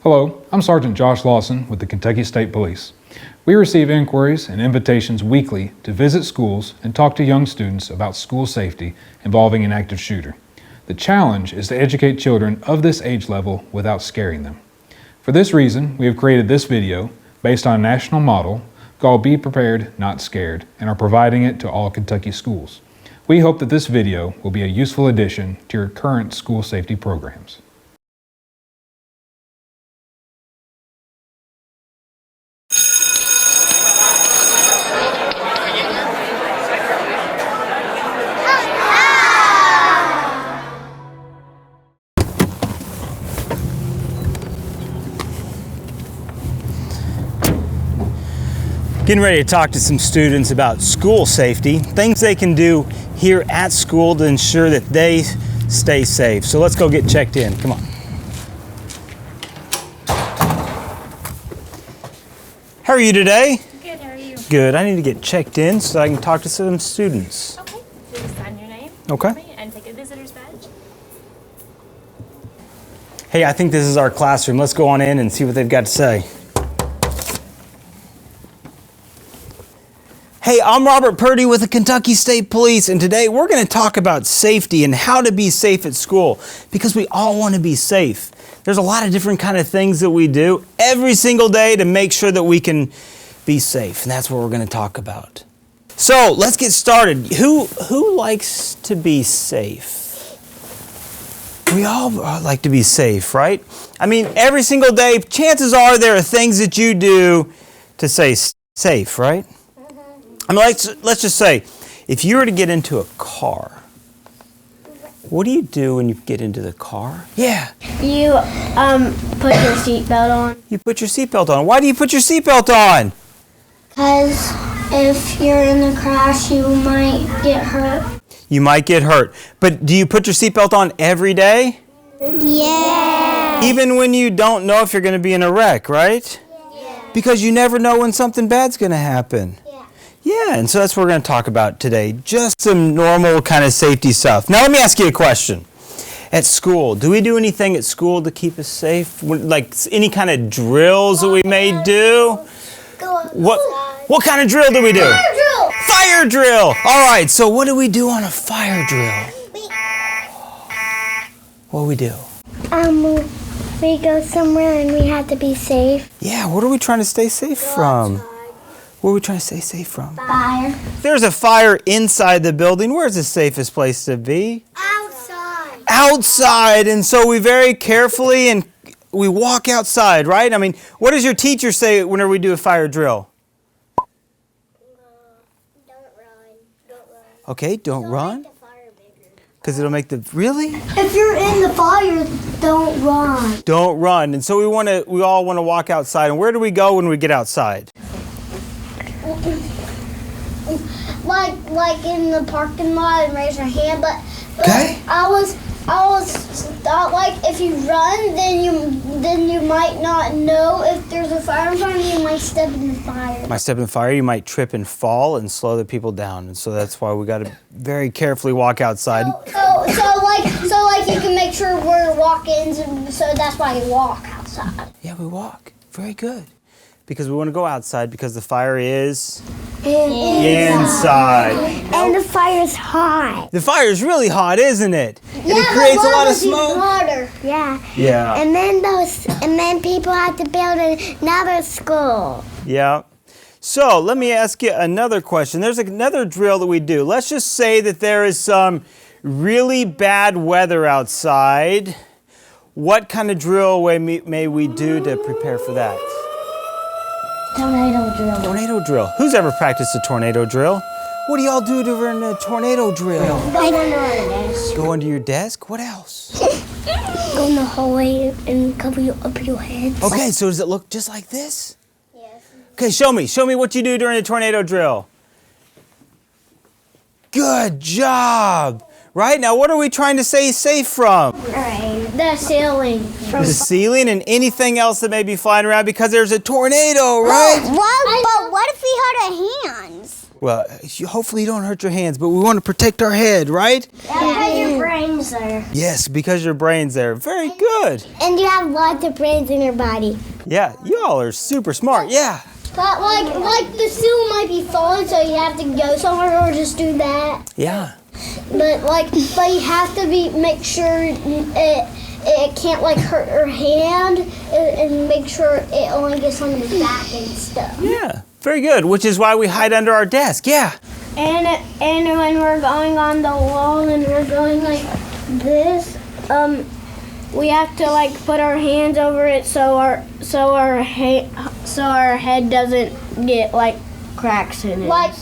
Hello, I'm Sergeant Josh Lawson with the Kentucky State Police. We receive inquiries and invitations weekly to visit schools and talk to young students about school safety involving an active shooter. The challenge is to educate children of this age level without scaring them. For this reason, we have created this video based on a national model called Be Prepared, Not Scared, and are providing it to all Kentucky schools. We hope that this video will be a useful addition to your current school safety programs. Getting ready to talk to some students about school safety, things they can do here at school to ensure that they stay safe. So let's go get checked in. Come on. How are you today? Good, how are you? Good. I need to get checked in so I can talk to some students. Okay, please sign your name. Okay. And take a visitor's badge. Hey, I think this is our classroom. Let's go on in and see what they've got to say. Hey, I'm Robert Purdy with the Kentucky State Police, and today we're going to talk about safety and how to be safe at school, because we all want to be safe. There's a lot of different kind of things that we do every single day to make sure that we can be safe, and that's what we're going to talk about. So let's get started. Who likes to be safe? We all like to be safe, right? I mean, every single day, chances are there are things that you do to stay safe, right? I mean, let's just say, if you were to get into a car, what do you do when you get into the car? Yeah. You put your seatbelt on. You put your seatbelt on. Why do you put your seatbelt on? Because if you're in a crash, you might get hurt. You might get hurt. But do you put your seatbelt on every day? Yeah. Even when you don't know if you're going to be in a wreck, right? Yeah. Because you never know when something bad's going to happen. Yeah. Yeah, and so that's what we're going to talk about today. Just some normal kind of safety stuff. Now let me ask you a question. At school, do we do anything at school to keep us safe? Like any kind of drills that we may do? What kind of drill do we do? Fire drill! Fire drill! All right, so what do we do on a fire drill? What do we do? We go somewhere and we have to be safe. Yeah, what are we trying to stay safe from? What are we trying to stay safe from? Fire. There's a fire inside the building. Where's the safest place to be? Outside. Outside. And so we very carefully and we walk outside, right? I mean, what does your teacher say whenever we do a fire drill? Don't run. Don't run. Okay, don't run. Because it'll make the, really? If you're in the fire, don't run. Don't run. And so we all want to walk outside. And where do we go when we get outside? Like in the parking lot and raise your hand, but Okay. I was thought like if you run, then you might not know if there's a fire in front of you. You might step in the fire. Might step in the fire, you might trip and fall and slow the people down. And so that's why we got to very carefully walk outside. So like you can make sure we're walk-ins, and so that's why you walk outside. Yeah, we walk. Very good. Because we want to go outside because the fire is inside. And the fire's hot. The fire is really hot, isn't it? And Yeah, it creates a but lot of lava's even smoke. hotter. Yeah. Yeah. And then people have to build another school. Yeah. So let me ask you another question. There's another drill that we do. Let's just say that there is some really bad weather outside. What kind of drill may we do to prepare for that? Tornado drill. Tornado drill. Who's ever practiced a tornado drill? What do y'all do during a tornado drill? Go under our desk. Go under your desk? What else? Go in the hallway and cover up your head. Okay, so does it look just like this? Yes. Okay, show me. Show me what you do during a tornado drill. Good job. Right, now what are we trying to stay safe from? The ceiling. The ceiling and anything else that may be flying around because there's a tornado, right? But what if we hurt our hands? Well, hopefully you don't hurt your hands, but we want to protect our head, right? Because your brain's there. Yes, because your brain's there. Very good. And you have lots of brains in your body. Yeah, you all are super smart. Yeah. But like the stool might be falling, so you have to go somewhere or just do that. Yeah. But you have to make sure it can't like hurt your hand and make sure it only gets on your back and stuff. Yeah. Very good, which is why we hide under our desk. Yeah. And when we're going on the wall and we're going like this, we have to like put our hands over it so our head doesn't get like cracks in it. Like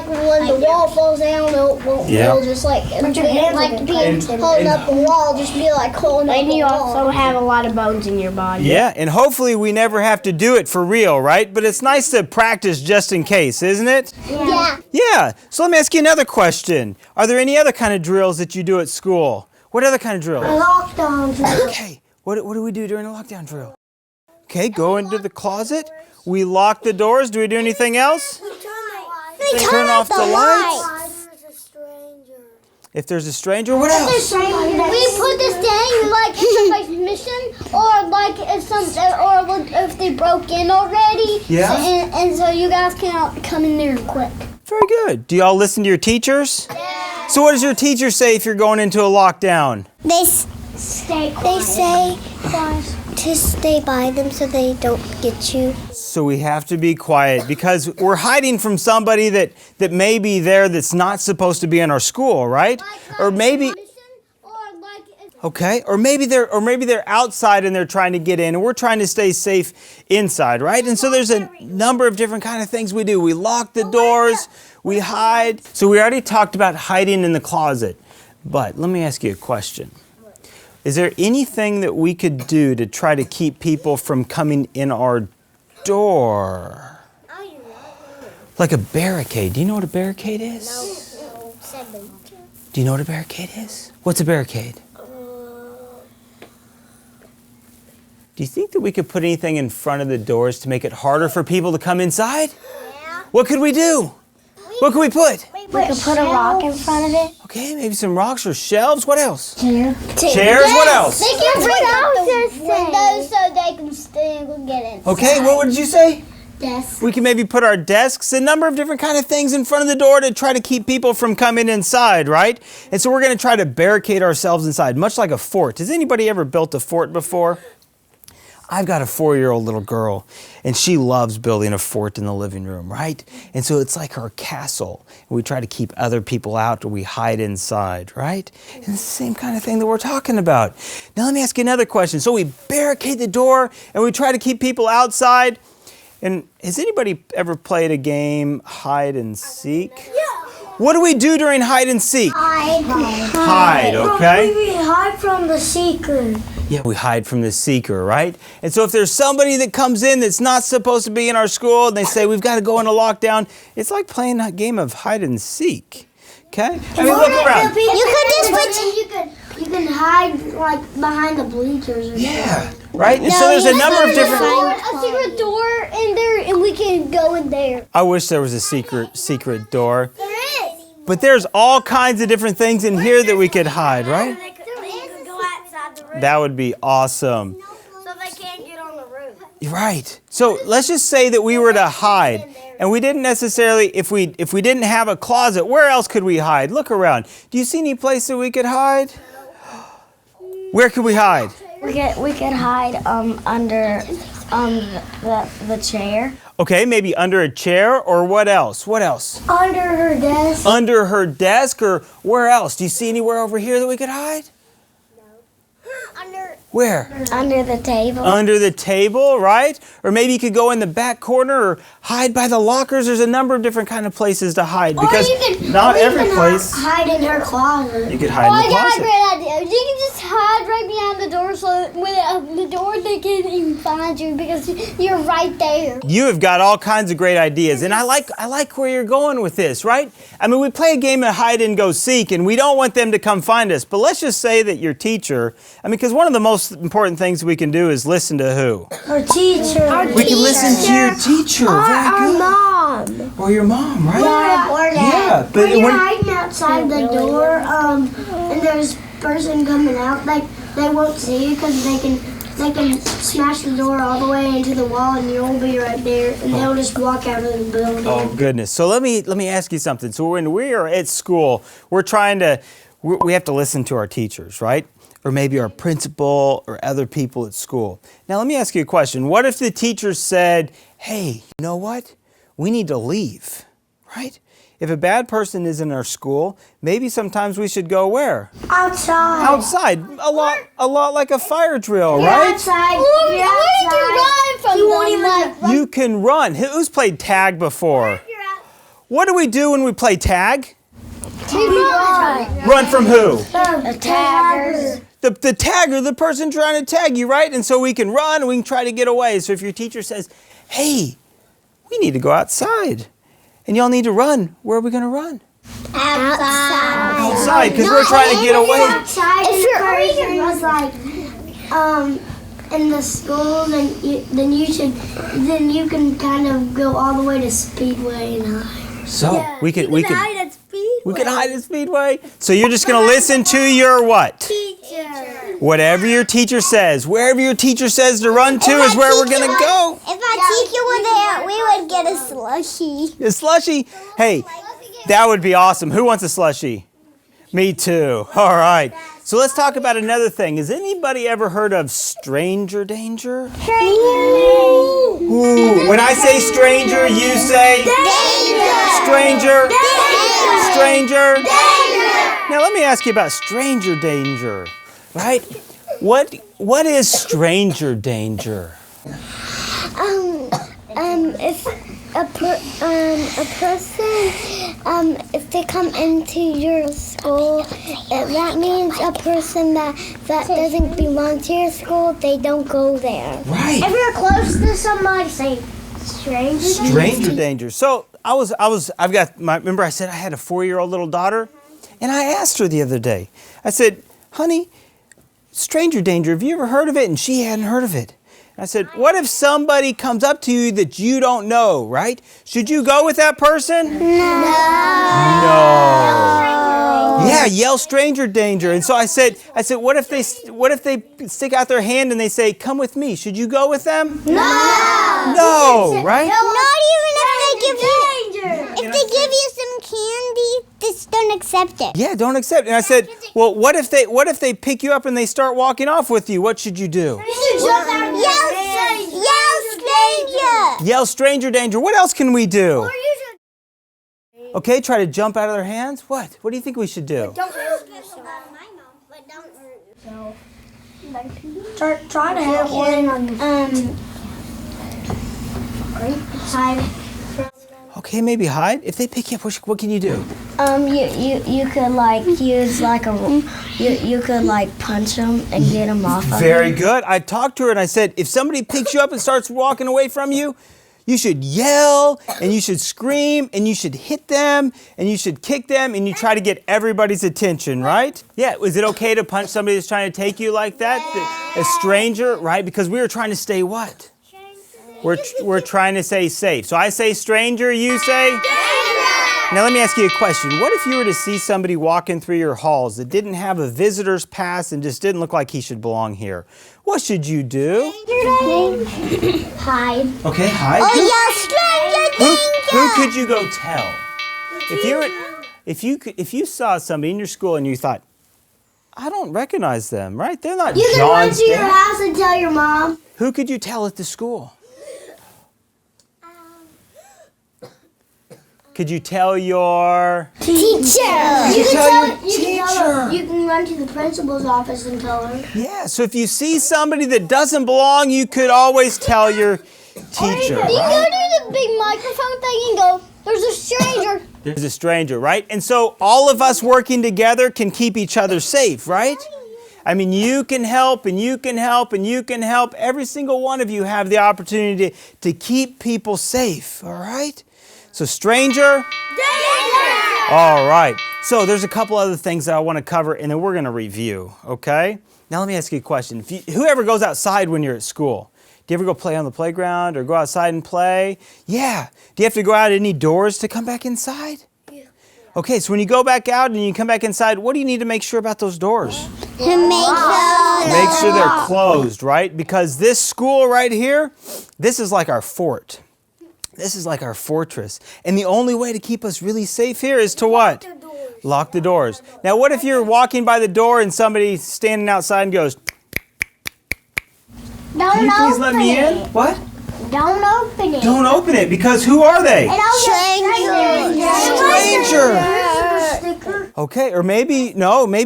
when the wall falls down, it'll just like holding up the wall, just be like holding up the wall. And you also have a lot of bones in your body. Yeah, and hopefully we never have to do it for real, right? But it's nice to practice just in case, isn't it? Yeah. Yeah. So let me ask you another question. Are there any other kind of drills that you do at school? What other kind of drills? Lockdown drill. Okay. What do we do during a lockdown drill? Okay, go into the closet. We lock the doors. Do we do anything else? We turn off the lights. If there's a stranger, what else? We put this thing like in somebody's mission, or like if they broke in already. Yeah. And so you guys can come in there quick. Very good. Do y'all listen to your teachers? Yeah. So what does your teacher say if you're going into a lockdown? They say to stay by them so they don't get you. So we have to be quiet because we're hiding from somebody that may be there that's not supposed to be in our school, right? Or maybe okay, or maybe they're outside and they're trying to get in and we're trying to stay safe inside, right? And so there's a number of different kind of things we do. We lock the doors, we hide. So we already talked about hiding in the closet. But let me ask you a question. Is there anything that we could do to try to keep people from coming in our door? Like a barricade. Do you know what a barricade is? No. Do you know what a barricade is? What's a barricade? Do you think that we could put anything in front of the doors to make it harder for people to come inside? Yeah. What could we do? What could we put? We could put a rock in front of it. Okay, maybe some rocks or shelves. What else? Chairs. What else? They can bring out the windows so they can still get in. Okay, what did you say? Yes. We can maybe put our desks, a number of different kind of things in front of the door to try to keep people from coming inside, right? And so we're going to try to barricade ourselves inside, much like a fort. Has anybody ever built a fort before? I've got a 4-year-old little girl, and she loves building a fort in the living room, right? And so it's like her castle. We try to keep other people out, or we hide inside, right? And it's the same kind of thing that we're talking about. Now let me ask you another question. So we barricade the door, and we try to keep people outside. And has anybody ever played a game, hide and seek? Yeah. What do we do during hide and seek? Hide, okay? We hide from the seeker. Yeah, we hide from the seeker, right? And so if there's somebody that comes in that's not supposed to be in our school and they say, we've got to go into lockdown, it's like playing a game of hide and seek, okay? I mean, look around. You can hide like behind the bleachers or Yeah, right? And so there's a number of different... a secret door in there and we can go in there. I wish there was a secret door. There is. But there's all kinds of different things in here that we could hide, right? That would be awesome. So they can't get on the roof. Right. So let's just say that we were to hide, and we didn't necessarily, if we didn't have a closet, where else could we hide? Look around. Do you see any place that we could hide? Where could we hide? We could hide under the chair. Okay, maybe under a chair, or what else? What else? Under her desk. Under her desk, or where else? Do you see anywhere over here that we could hide? Where? Under the table. Under the table, right? Or maybe you could go in the back corner or hide by the lockers. There's a number of different kind of places to hide because not every place. Hide in her closet. You could hide in the I got closet. a great idea. You can just hide right behind the door so when the door they can't even find you because you're right there. You have got all kinds of great ideas, and I like where you're going with this, right? I mean, we play a game of hide and go seek, and we don't want them to come find us. But let's just say that your teacher, because one of the most important things we can do is listen to who? Our teacher. We can listen to your teacher. Very good. Our mom. mom. Or your mom, right? Yeah, or Yeah, but when you're when, hiding outside the door, and there's a person coming out, like they won't see you because they can smash the door all the way into the wall, and you'll be right there, and they'll just walk out of the building. oh goodness. So let me ask you something. So when we are at school, we have to listen to our teachers, right? Or maybe our principal or other people at school. Now let me ask you a question. What if the teacher said, hey, you know what? We need to leave, right? If a bad person is in our school, maybe sometimes we should go where? Outside. Outside. A lot like a fire drill, You're right? outside. You're outside. You won't even You can run. Who's played tag before? What do we do when we play tag? Run from who? The taggers. The tagger, the person trying to tag you, right? And so we can run and we can try to get away. So if your teacher says, hey, we need to go outside and y'all need to run, where are we going to run? Outside, because we're trying to get away. Outside, if your person was like, in the school, then you can kind of go all the way to Speedway and hide. So we can hide at Speedway. We can hide at Speedway. So you're just going to listen to your what? Teacher. Whatever your teacher says. Wherever your teacher says to run to is where we're going to go. If our teacher were there, we would get a slushie. A slushie? Hey, that would be awesome. Who wants a slushie? Me too. All right. So let's talk about another thing. Has anybody ever heard of stranger danger? Ooh. When I say stranger, you say? Stranger. Stranger. Now let me ask you about stranger danger, right? What is stranger danger? If a person, if they come into your school, that means a person that doesn't belong to your school, they don't go there. Right. If you're close to somebody, say stranger. Stranger danger. So remember I said I had a 4-year-old little daughter? And I asked her the other day, I said, honey, stranger danger, have you ever heard of it? And she hadn't heard of it. And I said, what if somebody comes up to you that you don't know, right? Should you go with that person? No. Yeah, yell stranger danger. And so I said, what if they stick out their hand and they say, come with me? Should you go with them? No, right? Not even if they give you, if they give you some candy, just don't accept it. Yeah, don't accept it. And I said, well, what if they pick you up and they start walking off with you? What should you do? Yell stranger. Yell stranger danger. What else can we do? Okay, try to jump out of their hands. What? What do you think we should do? Try to have one. Hide. Okay, maybe hide. If they pick you up, what can you do? You could like use like you could like punch them and get them off of Very good. I talked to her and I said, if somebody picks you up and starts walking away from you, you should yell and you should scream and you should hit them and you should kick them and you try to get everybody's attention, right? Yeah, is it okay to punch somebody that's trying to take you like that? A stranger, right? Because we were trying to stay what? We're trying to stay safe. So I say stranger, you say? Now let me ask you a question. What if you were to see somebody walking through your halls that didn't have a visitor's pass and just didn't look like he should belong here? What should you do? Hide. Okay, hide. Who could you go tell? If you saw somebody in your school and you thought, I don't recognize them, right? They're not You can run John's to your dad. house and tell your mom. Who could you tell at the school? Could you tell your Teacher. You can run to the principal's office and tell her. Yeah, so if you see somebody that doesn't belong, you could always tell your teacher. You go to the big microphone thing and go, there's a stranger. There's a stranger, right? And so all of us working together can keep each other safe, right? I mean, you can help and you can help and you can help. Every single one of you have the opportunity to keep people safe, all right? So stranger? Danger! All right. So there's a couple other things that I want to cover and then we're going to review, okay? Now let me ask you a question. Whoever goes outside when you're at school, Do you ever go play on the playground or go outside and play? Yeah. Do you have to go out any doors to come back inside? Yeah. Okay, so when you go back out and you come back inside, what do you need to make sure about those doors? To Make sure they're closed, right? Because this school right here, this is like our fort. This is like our fortress. And the only way to keep us really safe here is to what? Lock the doors. Now, what if you're walking by the door and somebody's standing outside and goes, Don't "Can you please let me in?" it. What? Don't open it. Don't open it, because who are they? Stranger. Okay, or maybe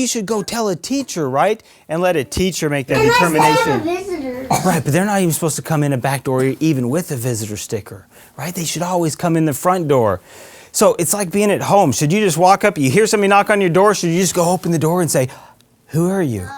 you should go tell a teacher, right? And let a teacher make that determination. Right, but they're not even supposed to come in a back door even with a visitor sticker, right? They should always come in the front door. So it's like being at home. Should you just walk up, you hear somebody knock on your door, should you just go open the door and say, "Who are you?"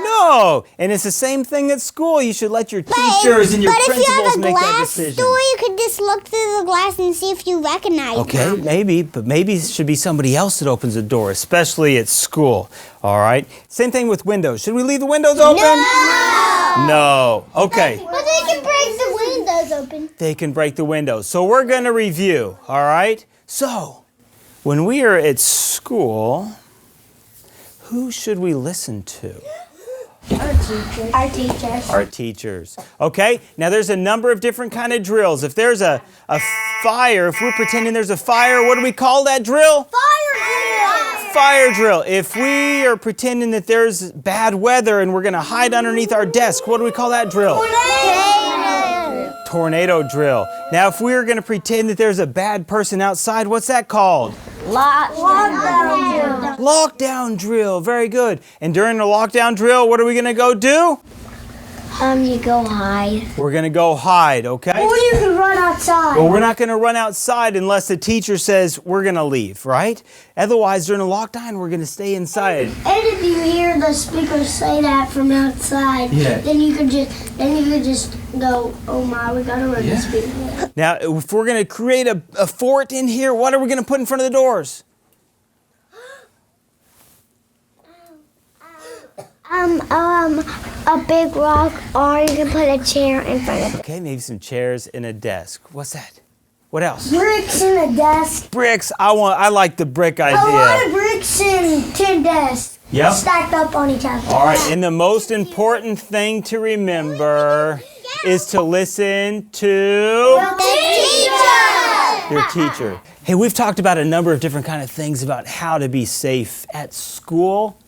No, and it's the same thing at school. You should let your teachers and your principals make that decision. But if you have a glass door, you could just look through the glass and see if you recognize Okay, them. maybe, but maybe it should be somebody else that opens the door, especially at school, all right? Same thing with windows. Should we leave the windows open? No. Okay. But they can break the windows open. They can break the windows. So we're going to review, all right? So, when we are at school, who should we listen to? Our teachers. Our teachers. Okay, now there's a number of different kind of drills. If there's a fire, if we're pretending there's a fire, what do we call that drill? Fire drill. Fire drill. If we are pretending that there's bad weather and we're going to hide underneath our desk, what do we call that drill? Tornado drill. Now, if we're going to pretend that there's a bad person outside, what's that called? Lockdown drill. Very good. And during the lockdown drill, what are we going to go do? You go hide. We're going to go hide, okay? Or you can run outside. Well, we're not going to run outside unless the teacher says we're going to leave, right? Otherwise, during the lockdown, we're going to stay inside. And if you hear the speaker say that from outside, then you could just go, "Oh my, we gotta run the speaker." Now, if we're going to create a fort in here, what are we going to put in front of the doors? A big rock, or you can put a chair in front of it. Okay, maybe some chairs and a desk. What's that? What else? Bricks in a desk. Bricks. I like the brick idea. A lot of bricks in 2 desks. Yep. Stacked up on each other. All right, and the most important thing to remember is to listen to your teacher. Hey, we've talked about a number of different kind of things about how to be safe at school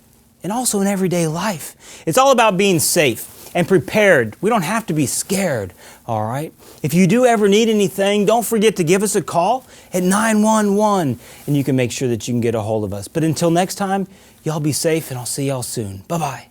and also in everyday life. It's all about being safe and prepared. We don't have to be scared, all right? If you do ever need anything, don't forget to give us a call at 911, and you can make sure that you can get a hold of us. But until next time, y'all be safe, and I'll see y'all soon. Bye-bye.